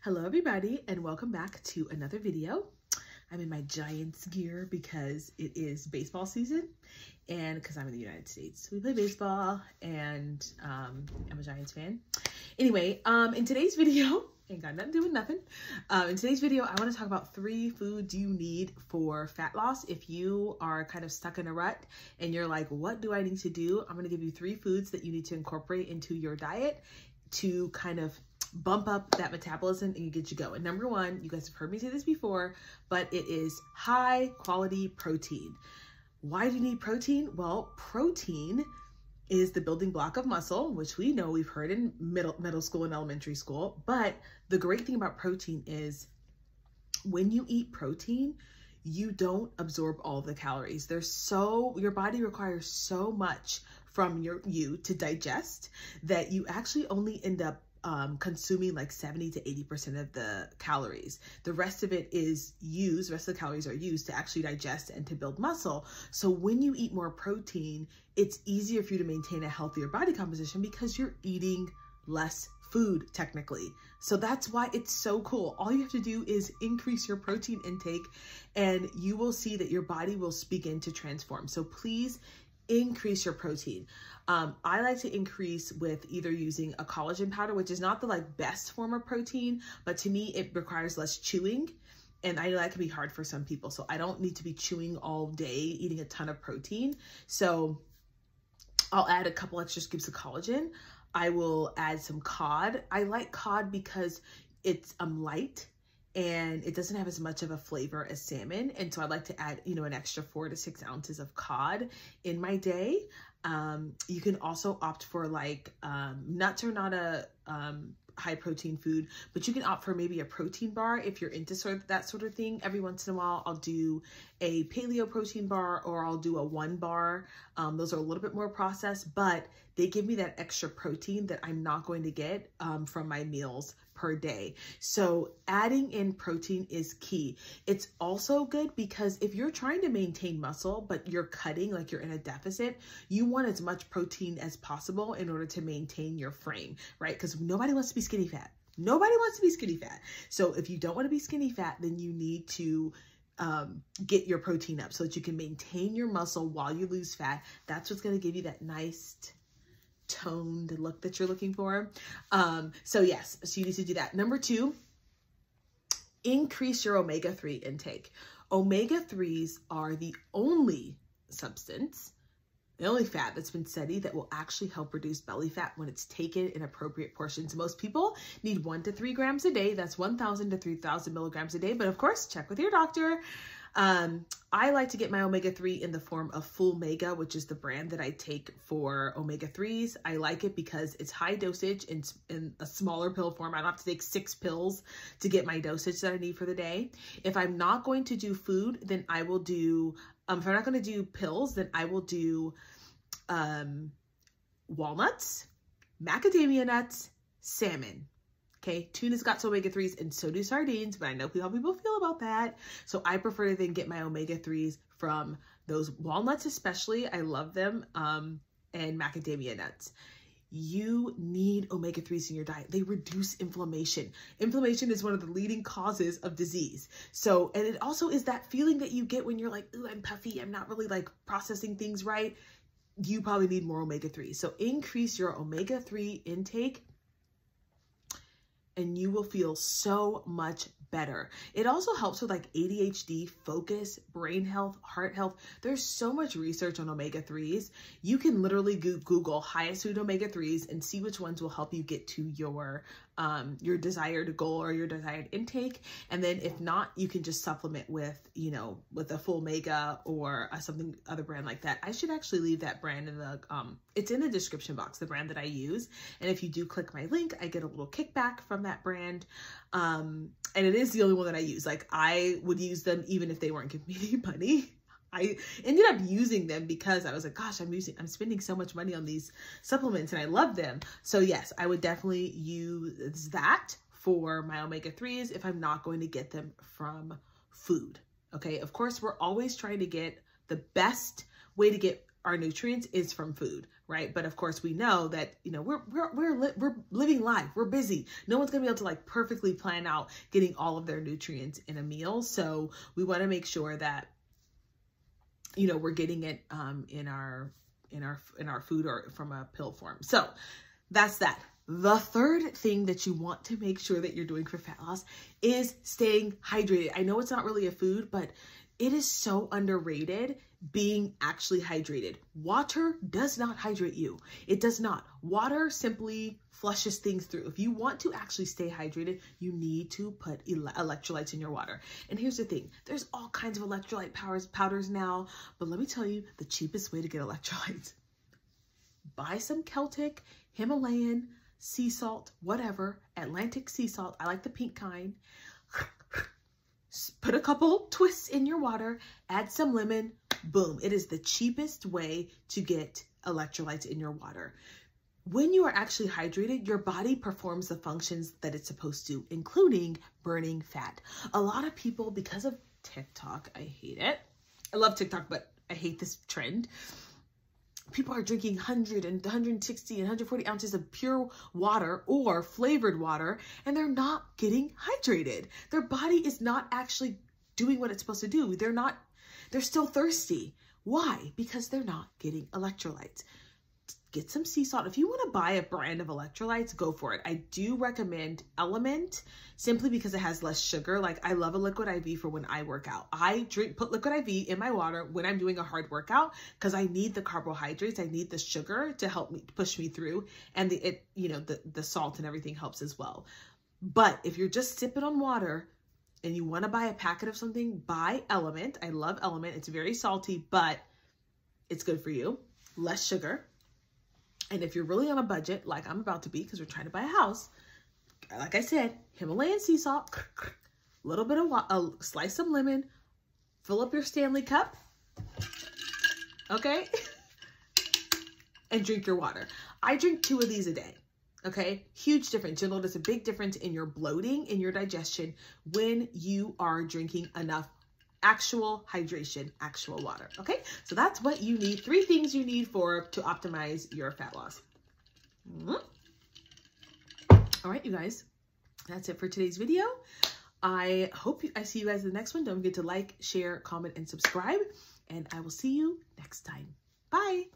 Hello everybody and welcome back to another video. I'm in my Giants gear because it is baseball season and because I'm in the United States. We play baseball and I'm a Giants fan. Anyway, in today's video, ain't got nothing to do with nothing. In today's video, I want to talk about 3 foods you need for fat loss. If you are kind of stuck in a rut and you're like, what do I need to do? I'm going to give you 3 foods that you need to incorporate into your diet to kind of bump up that metabolism and get you going. Number 1, you guys have heard me say this before, but it is high quality protein. Why do you need protein? Well, protein is the building block of muscle, which we know we've heard in middle school and elementary school. But the great thing about protein is when you eat protein, you don't absorb all the calories. Your body requires so much from you to digest that you actually only end up consuming like 70 to 80% of the calories. The rest of it is used, the rest of the calories are used to actually digest and to build muscle. So when you eat more protein, it's easier for you to maintain a healthier body composition because you're eating less food technically. So that's why it's so cool. All you have to do is increase your protein intake and you will see that your body will begin to transform. So please increase your protein. I like to increase with either using a collagen powder, which is not the best form of protein, but to me, it requires less chewing. And I know that can be hard for some people. So I don't need to be chewing all day, eating a ton of protein. So I'll add a couple extra scoops of collagen. I will add some cod. I like cod because it's light and it doesn't have as much of a flavor as salmon. And so I like to add, an extra 4 to 6 ounces of cod in my day. You can also opt for nuts are not a high protein food, but you can opt for maybe a protein bar if you're into that sort of thing. Every once in a while, I'll do a paleo protein bar or I'll do a 1 bar. Those are a little bit more processed, but they give me that extra protein that I'm not going to get from my meals per day. So adding in protein is key. It's also good because if you're trying to maintain muscle, but you're cutting, like you're in a deficit, you want as much protein as possible in order to maintain your frame, right? Because nobody wants to be skinny fat. Nobody wants to be skinny fat. So if you don't want to be skinny fat, then you need to get your protein up so that you can maintain your muscle while you lose fat. That's what's going to give you that nice toned look that you're looking for. So yes, so you need to do that. Number 2, increase your omega-3 intake. Omega-3s are the only substance, the only fat that's been studied that will actually help reduce belly fat when it's taken in appropriate portions. Most people need 1 to 3 grams a day. That's 1,000 to 3,000 milligrams a day. But of course, check with your doctor. I like to get my omega-3 in the form of Full Mega, which is the brand that I take for omega-3s. I like it because it's high dosage in a smaller pill form. I don't have to take 6 pills to get my dosage that I need for the day. If I'm not going to do food, then I will do, if I'm not going to do pills, then I will do walnuts, macadamia nuts, salmon. Okay, tuna's got some omega-3s and so do sardines, but I know how people feel about that. So I prefer to then get my omega-3s from those walnuts especially. I love them, and macadamia nuts. You need omega-3s in your diet. They reduce inflammation. Inflammation is one of the leading causes of disease. So, and it also is that feeling that you get when you're like, ooh, I'm puffy, I'm not really processing things right. You probably need more omega-3. So increase your omega-3 intake and you will feel so much better. It also helps with ADHD, focus, brain health, heart health. There's so much research on omega-3s. You can literally Google highest food omega-3s and see which ones will help you get to your desired goal or your desired intake. And then if not, you can just supplement with, with a Full Mega or something other brand like that. I should actually leave that brand in the, it's in the description box, the brand that I use. And if you do click my link, I get a little kickback from that brand. And it is the only one that I use. I would use them even if they weren't giving me any money. I ended up using them because I was like, gosh, I'm spending so much money on these supplements and I love them. So yes, I would definitely use that for my omega-3s if I'm not going to get them from food. Okay. Of course, we're always trying to get the best way to get our nutrients is from food, right? But of course we know that, you know, we're living life. We're busy. No one's gonna be able to like perfectly plan out getting all of their nutrients in a meal. So we want to make sure that, you know, we're getting it in our food or from a pill form. So that's that. The third thing that you want to make sure that you're doing for fat loss is staying hydrated. I know it's not really a food, but it is so underrated being actually hydrated. Water does not hydrate you. It does not. Water simply flushes things through. If you want to actually stay hydrated, you need to put electrolytes in your water. And here's the thing. There's all kinds of electrolyte powders now, but let me tell you the cheapest way to get electrolytes. Buy some Celtic, Himalayan, sea salt, whatever, Atlantic sea salt. I like the pink kind. Put a couple twists in your water, add some lemon, boom. It is the cheapest way to get electrolytes in your water. When you are actually hydrated, your body performs the functions that it's supposed to, including burning fat. A lot of people, because of TikTok, I hate it. I love TikTok, but I hate this trend. People are drinking 100 and 160 and 140 ounces of pure water or flavored water, and they're not getting hydrated. Their body is not actually doing what it's supposed to do. They're still thirsty. Why? Because they're not getting electrolytes. Get some sea salt. If you want to buy a brand of electrolytes, go for it. I do recommend Element simply because it has less sugar. Like I love a liquid IV for when I work out. I put liquid IV in my water when I'm doing a hard workout because I need the carbohydrates. I need the sugar to help me push me through, and the salt and everything helps as well. But if you're just sipping on water and you want to buy a packet of something, buy Element. I love Element. It's very salty, but it's good for you. Less sugar. And if you're really on a budget, like I'm about to be, because we're trying to buy a house, like I said, Himalayan sea salt, a little bit of slice some lemon, fill up your Stanley cup, okay? And drink your water. I drink 2 of these a day, okay? Huge difference. You'll notice a big difference in your bloating, in your digestion, when you are drinking enough actual hydration, actual water. Okay, so that's what you need. 3 things you need to optimize your fat loss. All right, you guys, that's it for today's video. I hope I see you guys in the next one. Don't forget to like, share, comment, and subscribe, and I will see you next time. Bye.